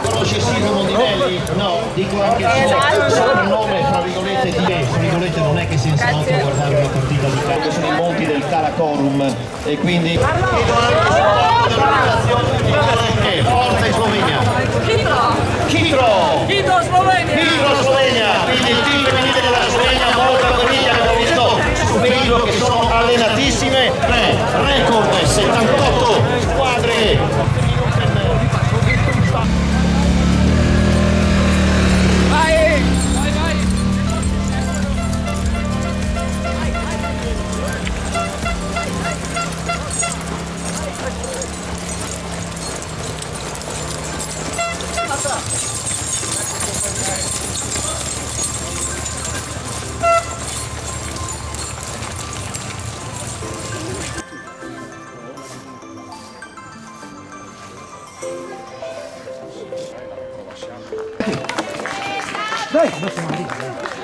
Conosci Silvio Mondinelli? No, dico anche il suo nome, fra virgolette, non è che sia insanato a guardare una partita di calcio, sono i monti del Karakorum e quindi chiedo anche il supporto dell'organizzazione Forza in Slovenia. Hitro Slovenia, quindi il team femminile della Slovenia, molta guerriglia, abbiamo visto su video che sono allenatissime, record 78 squadre.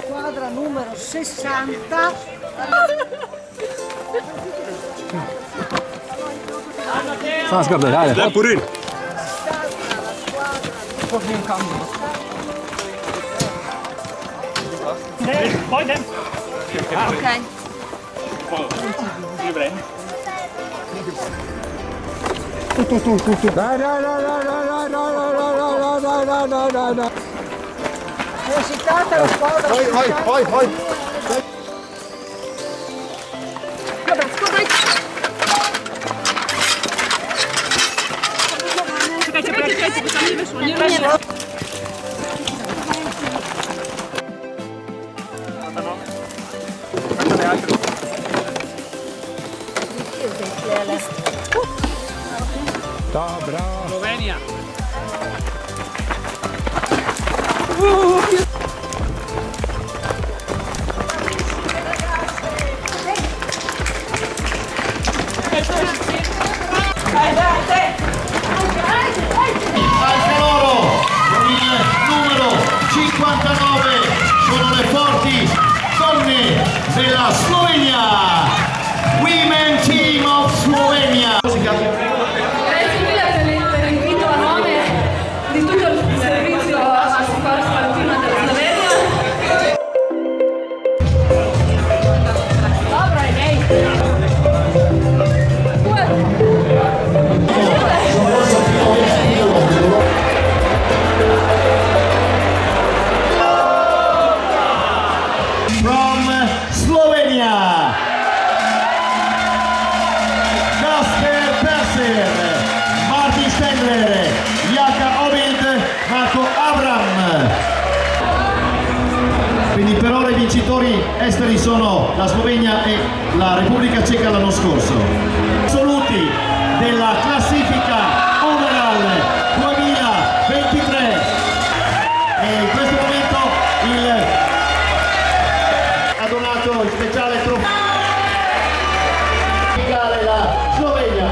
Squadra numero 60. Sans guardare, dai pure. Ok. Dai. Esercitata la squadra. Vai. Bravo. Slovenia. Anche loro il numero 59 sono le forti donne della Slovenia, Women Team of Slovenia. Grazie mille per l'invito a nome di tutto il servizio assistenza alpina della Slovenia. Dobra, lei. From Slovenia, Kasper Perser, Martin Stendler, Jaka Ovid, Marco Abram. Quindi per ora i vincitori esteri sono la Slovenia e la Repubblica Ceca l'anno scorso. Assoluti della classifica overall 2023 e in questo momento ha donato il speciale trofeo la Slovenia.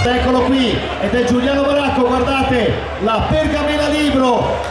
Eccolo qui ed è Giuliano Baracco, guardate la pergamena libro.